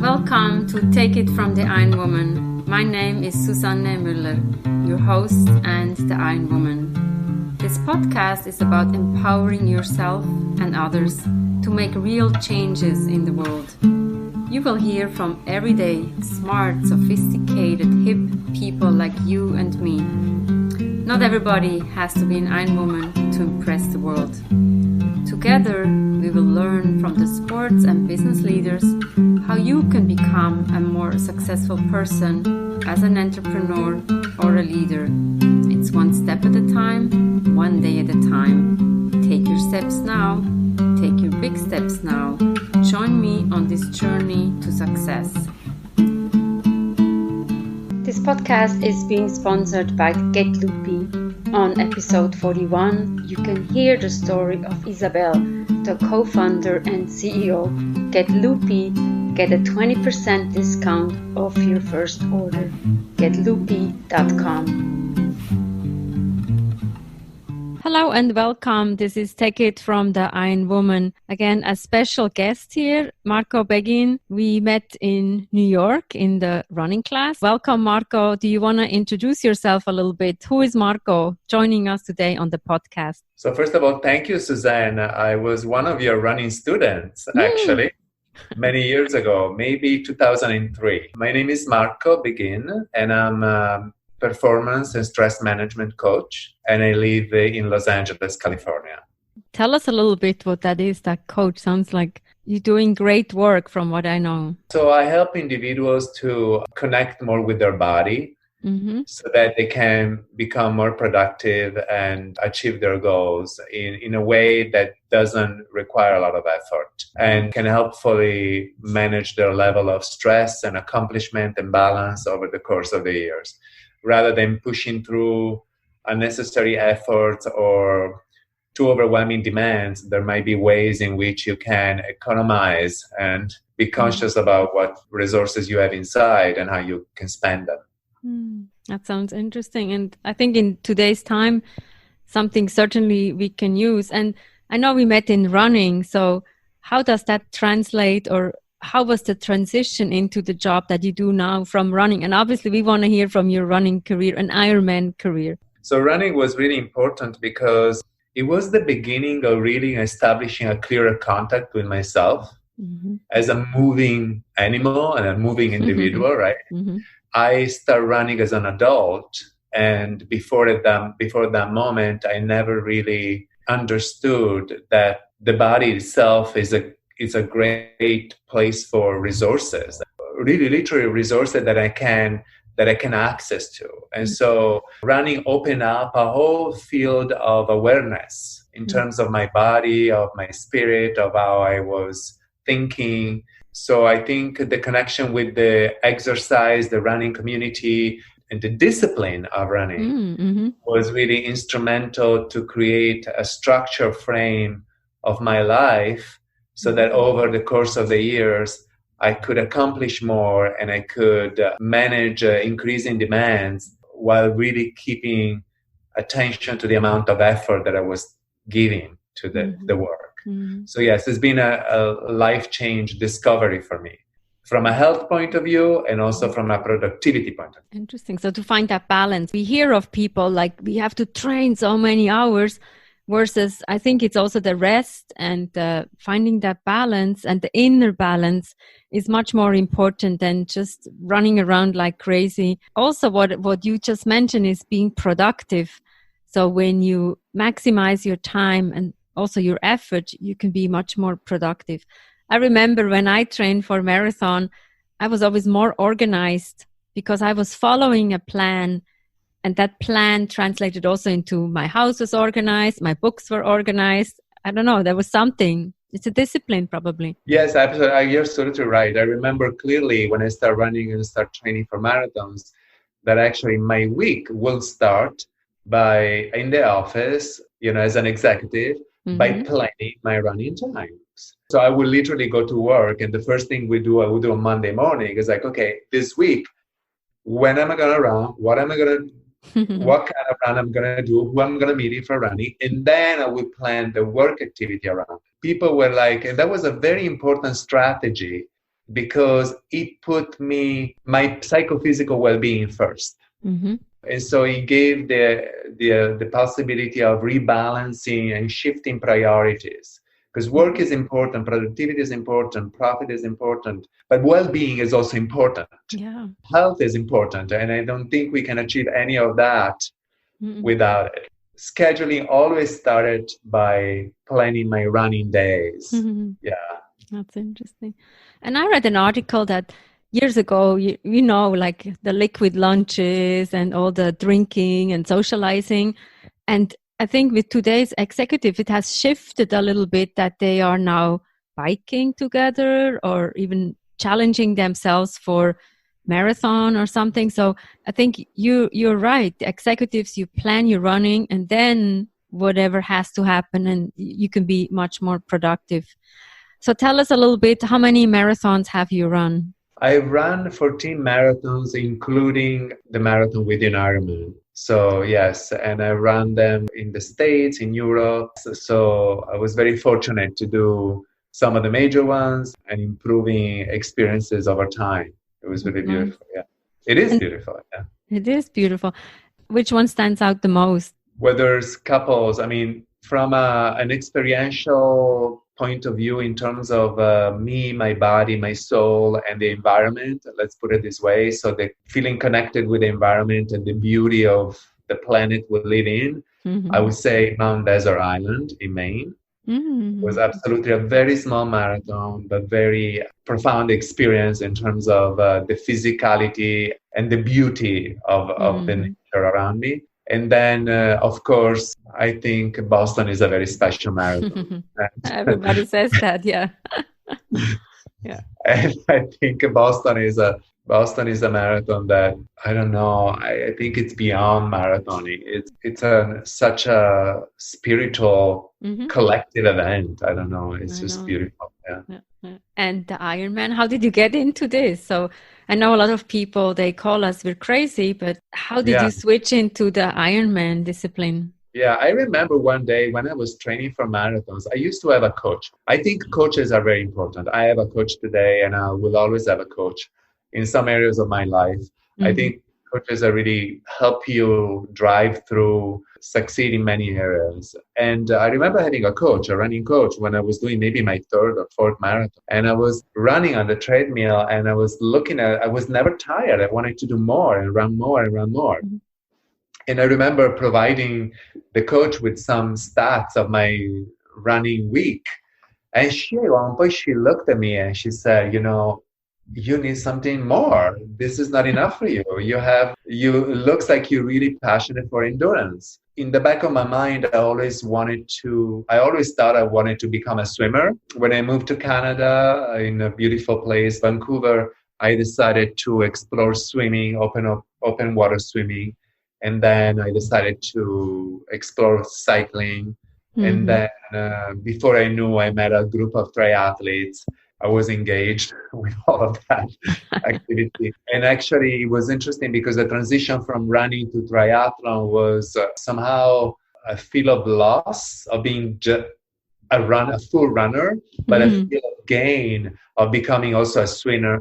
Welcome to Take It from the Iron Woman. My name is Susanne Müller, your host and the Iron Woman. This podcast is about empowering yourself and others to make real changes in the world. You will hear from everyday, smart, sophisticated, hip people like you and me. Not everybody has to be an Iron Woman to impress the world. Together, we will learn from the sports and business leaders how you can become a more successful person as an entrepreneur or a leader. It's one step at a time, one day at a time. Take your steps now. Take your big steps now. Join me on this journey to success. This podcast is being sponsored by Get Loopy. On episode 41, you can hear the story of Isabel, the co-founder and CEO. Get Loopy, get a 20% discount off your first order. GetLoopy.com. Hello and welcome. This is Take It from the Iron Woman. Again, a special guest here, Marco Beghin. We met in New York in the running class. Welcome, Marco. Do you want to introduce yourself a little bit? Who is Marco joining us today on the podcast? So first of all, thank you, Suzanne. I was one of your running students, actually, many years ago, maybe 2003. My name is Marco Beghin, and I'm a performance and stress management coach, and I live in Los Angeles, California. Tell us a little bit what that is, that coach. Sounds like you're doing great work from what I know. So I help individuals to connect more with their body so that they can become more productive and achieve their goals in a way that doesn't require a lot of effort and can helpfully manage their level of stress and accomplishment and balance over the course of the years, rather than pushing through unnecessary efforts or too overwhelming demands. There might be ways in which you can economize and be conscious about what resources you have inside and how you can spend them. That sounds interesting. And I think in today's time, something certainly we can use. And I know we met in running. So how does that translate, or how was the transition into the job that you do now from running? And obviously we want to hear from your running career, an Ironman career. So running was really important because it was the beginning of really establishing a clearer contact with myself as a moving animal and a moving individual, right? I started running as an adult, and before that moment, I never really understood that the body itself is a great place for resources, really literally resources that I can access to. And so running opened up a whole field of awareness in terms of my body, of my spirit, of how I was thinking. So I think the connection with the exercise, the running community, and the discipline of running was really instrumental to create a structure frame of my life so that over the course of the years, I could accomplish more and I could manage increasing demands while really keeping attention to the amount of effort that I was giving to the work. So yes, it's been a life change discovery for me from a health point of view and also from a productivity point of view. Interesting. So to find that balance, we hear of people like we have to train so many hours versus I think it's also the rest and finding that balance, and the inner balance is much more important than just running around like crazy. Also, what you just mentioned is being productive. So when you maximize your time and also your effort, you can be much more productive. I remember when I trained for marathon, I was always more organized because I was following a plan, and that plan translated also into my house was organized, my books were organized. I don't know, there was something. It's a discipline probably. Yes, absolutely. You're absolutely right. I remember clearly when I started running and start training for marathons that actually my week will start by in the office, as an executive, by planning my running times. So I would literally go to work, and the first thing I would do on Monday morning is like, okay, this week, when am I going to run? What am I going to what kind of run I'm going to do, who I'm going to meet for running, and then I would plan the work activity around it. People were like, and that was a very important strategy because it put my psychophysical well-being first. And so it gave the possibility of rebalancing and shifting priorities. Because work is important, productivity is important, profit is important, but well-being is also important. Yeah. Health is important, and I don't think we can achieve any of that without it. Scheduling always started by planning my running days. Yeah. That's interesting. And I read an article that years ago, like the liquid lunches and all the drinking and socializing. And I think with today's executive, it has shifted a little bit that they are now biking together or even challenging themselves for marathon or something. So I think you're right. The executives, you plan your running and then whatever has to happen and you can be much more productive. So tell us a little bit, how many marathons have you run? I ran 14 marathons, including the marathon within Ironman. So yes, and I ran them in the States, in Europe. So I was very fortunate to do some of the major ones and improving experiences over time. It was really beautiful. Yeah, it is beautiful. Yeah, it is beautiful. Which one stands out the most? Well, there's couples. I mean, from an experiential point of view in terms of me, my body, my soul, and the environment, let's put it this way. So the feeling connected with the environment and the beauty of the planet we live in, I would say Mount Desert Island in Maine. It was absolutely a very small marathon, but very profound experience in terms of the physicality and the beauty of the nature around me. And then, of course, I think Boston is a very special marathon. Everybody says that, yeah. Yeah. And I think Boston is a marathon that, I don't know, I think it's beyond marathoning. It's such a spiritual, collective event. I don't know. It's just beautiful. Yeah. And the Ironman, how did you get into this? So I know a lot of people, they call us, we're crazy, but how did you switch into the Ironman discipline? Yeah, I remember one day when I was training for marathons, I used to have a coach. I think coaches are very important. I have a coach today and I will always have a coach in some areas of my life. I think coaches are really help you drive through, succeed in many areas. And I remember having a coach, a running coach, when I was doing maybe my third or fourth marathon. And I was running on the treadmill and I was I was never tired. I wanted to do more and run more and run more. And I remember providing the coach with some stats of my running week. And at one point she looked at me and she said, you need something more. This is not enough for you. It looks like you're really passionate for endurance. In the back of my mind, I always thought I wanted to become a swimmer. When I moved to Canada, in a beautiful place, Vancouver, I decided to explore swimming, open water swimming. And then I decided to explore cycling. And then before I knew, I met a group of triathletes. I was engaged with all of that activity. And actually, it was interesting because the transition from running to triathlon was somehow a feel of loss of being just a full runner, but a feel of gain of becoming also a swimmer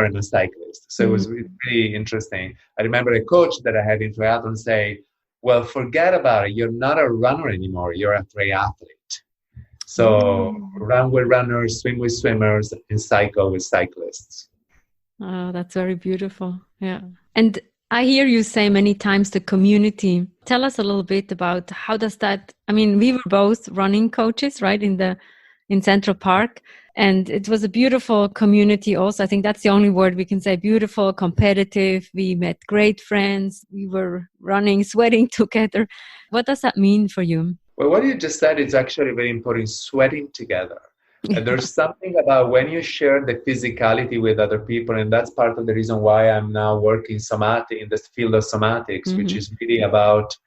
and a cyclist. So it was really interesting. I remember a coach that I had in triathlon say, well, forget about it. You're not a runner anymore. You're a triathlete. So run with runners, swim with swimmers, and cycle with cyclists. Oh, that's very beautiful. Yeah. And I hear you say many times the community. Tell us a little bit about how does that, we were both running coaches, right, in Central Park. And it was a beautiful community also. I think that's the only word we can say, beautiful, competitive. We met great friends. We were running, sweating together. What does that mean for you? Well, what you just said is actually very important, sweating together. And there's something about when you share the physicality with other people, and that's part of the reason why I'm now working in this field of somatics, which is really about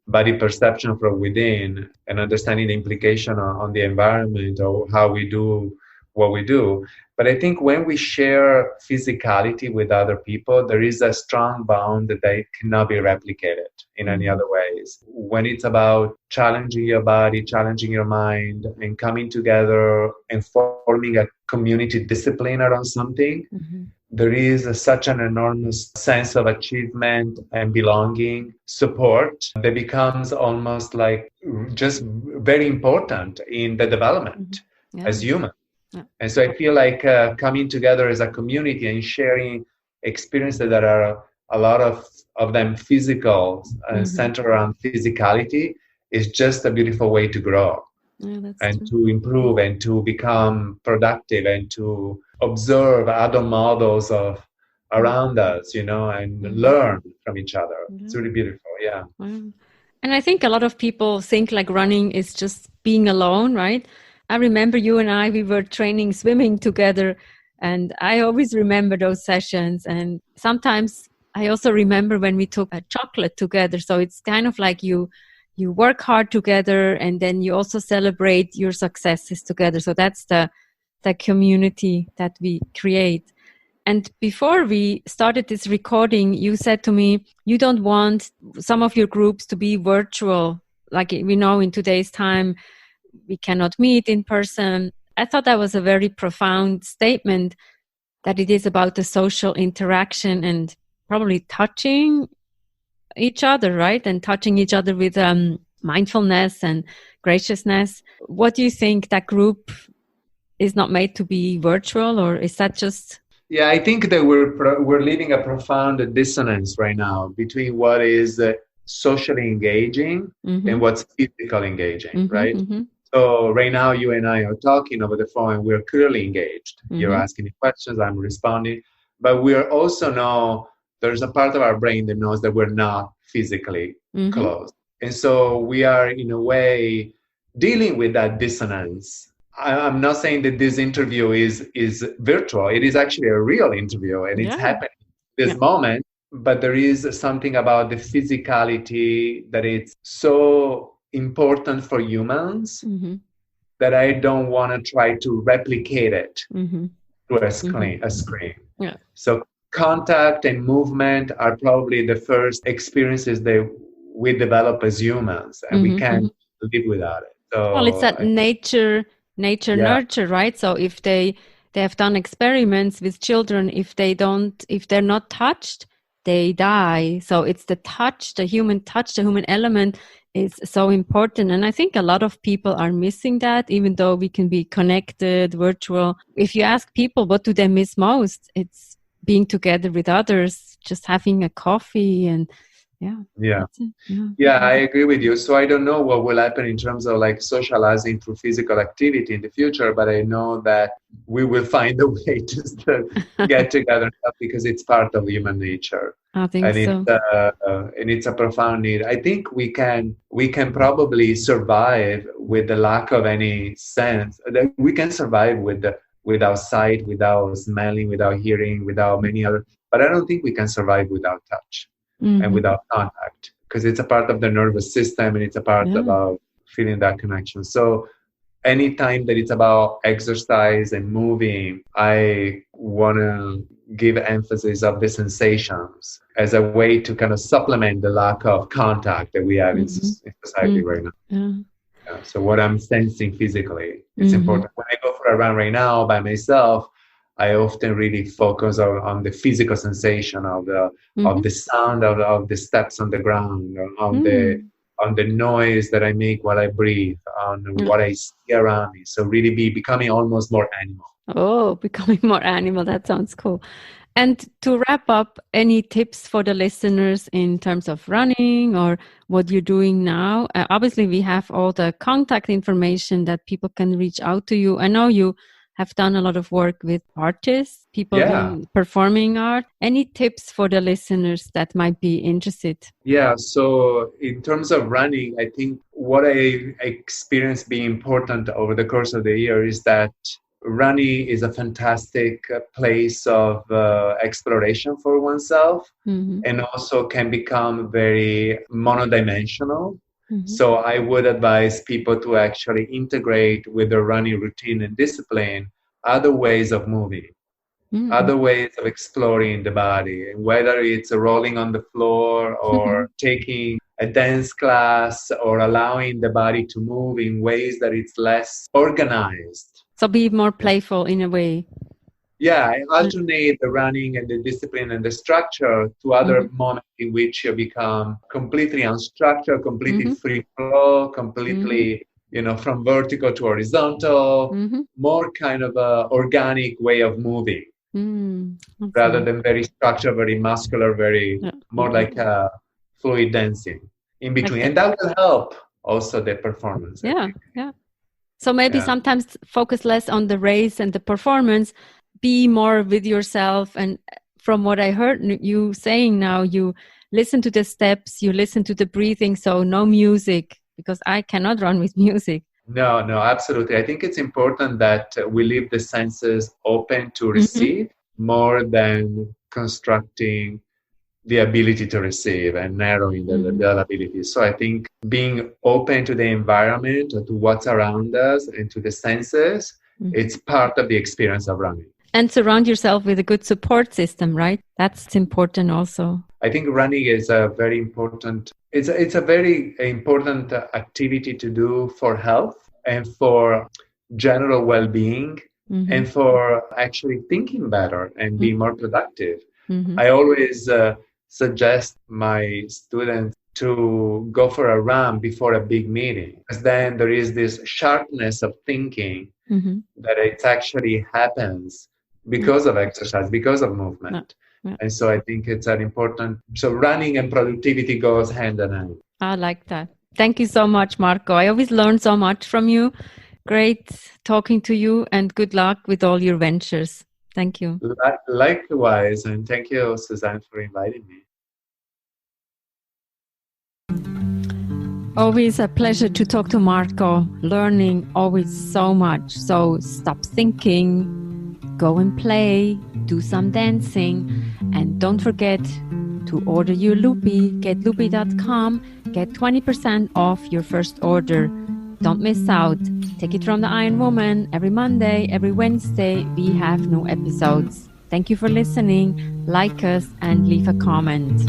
body perception from within and understanding the implication on the environment or how we do what we do. But I think when we share physicality with other people, there is a strong bond that cannot be replicated in any other ways. When it's about challenging your body, challenging your mind, and coming together and forming a community discipline around something, there is such an enormous sense of achievement and belonging, support that becomes almost like just very important in the development as humans. Yeah. And so I feel like coming together as a community and sharing experiences that are a lot of them physical and centered around physicality is just a beautiful way to grow and to improve and to become productive and to observe other models of around us, and learn from each other. It's really beautiful. Yeah. Wow. And I think a lot of people think like running is just being alone, right? I remember you and I, we were training swimming together, and I always remember those sessions. And sometimes I also remember when we took a chocolate together. So it's kind of like you work hard together, and then you also celebrate your successes together. So that's the community that we create. And before we started this recording, you said to me, you don't want some of your groups to be virtual. Like we know in today's time, we cannot meet in person. I thought that was a very profound statement, that it is about the social interaction and probably touching each other, right? And touching each other with mindfulness and graciousness. What do you think, that group is not made to be virtual, or is that just... Yeah, I think that we're living a profound dissonance right now between what is socially engaging and what's physically engaging, right? So right now, you and I are talking over the phone, and we're clearly engaged. You're asking me questions, I'm responding. But we also know there's a part of our brain that knows that we're not physically close. And so we are, in a way, dealing with that dissonance. I'm not saying that this interview is virtual. It is actually a real interview, and it's happening this moment. But there is something about the physicality that it's so important for humans that I don't want to try to replicate it through a screen. Yeah. So contact and movement are probably the first experiences that we develop as humans, and we can't live without it. So, well, it's that nature nurture, right? So if they have done experiments with children, if they're not touched, they die. So it's the touch, the human element is so important. And I think a lot of people are missing that, even though we can be connected, virtual. If you ask people, what do they miss most? It's being together with others, just having a coffee and Yeah, I agree with you. So I don't know what will happen in terms of like socializing through physical activity in the future, but I know that we will find a way just to get together because it's part of human nature. I think so. And it's a profound need. I think we can probably survive with the lack of any sense. We can survive without sight, without smelling, without hearing, without many other. But I don't think we can survive without touch. And without contact, because it's a part of the nervous system and it's a part about feeling that connection. So anytime that it's about exercise and moving, I want to give emphasis of the sensations as a way to kind of supplement the lack of contact that we have in society right now. So what I'm sensing physically, it's important. When I go for a run right now by myself, I often really focus on the physical sensation of the sound of the steps on the ground, on the noise that I make while I breathe, on what I see around me. So really becoming almost more animal. Oh, becoming more animal. That sounds cool. And to wrap up, any tips for the listeners in terms of running or what you're doing now? Obviously, we have all the contact information that people can reach out to you. I know you have done a lot of work with artists, people in performing art. Any tips for the listeners that might be interested? Yeah, so in terms of running, I think what I experienced being important over the course of the year is that running is a fantastic place of exploration for oneself, and also can become very monodimensional. So I would advise people to actually integrate with their running routine and discipline other ways of moving, other ways of exploring the body, whether it's rolling on the floor or taking a dance class or allowing the body to move in ways that it's less organized. So be more playful in a way. Yeah, I alternate the running and the discipline and the structure to other moments in which you become completely unstructured, completely free flow, completely, from vertical to horizontal, more kind of a organic way of moving rather than very structured, very muscular, more like a fluid dancing in between. And that will help also the performance. Yeah. So maybe sometimes focus less on the race and the performance, be more with yourself. And from what I heard you saying now, you listen to the steps, you listen to the breathing. So no music, because I cannot run with music. No, absolutely. I think it's important that we leave the senses open to receive more than constructing the ability to receive and narrowing the ability. So I think being open to the environment, to what's around us and to the senses, it's part of the experience of running. And surround yourself with a good support system, right? That's important also. I think running is a very important, it's a very important activity to do for health and for general well-being and for actually thinking better and being more productive. I always suggest my students to go for a run before a big meeting, because then there is this sharpness of thinking that it actually happens because of exercise, because of movement. And so I think it's an important, so running and productivity goes hand in hand. I like that. Thank you so much, Marco. I always learn so much from you. Great talking to you, and good luck with all your ventures. Thank you. Likewise, and thank you, Suzanne, for inviting me. Always a pleasure to talk to Marco. Learning always so much. So stop thinking, go and play, do some dancing, and don't forget to order your Loopy. GetLoopy.com. Get 20% off your first order. Don't miss out. Take it from the Iron Woman. Every Monday, every Wednesday, we have new episodes. Thank you for listening. Like us and leave a comment.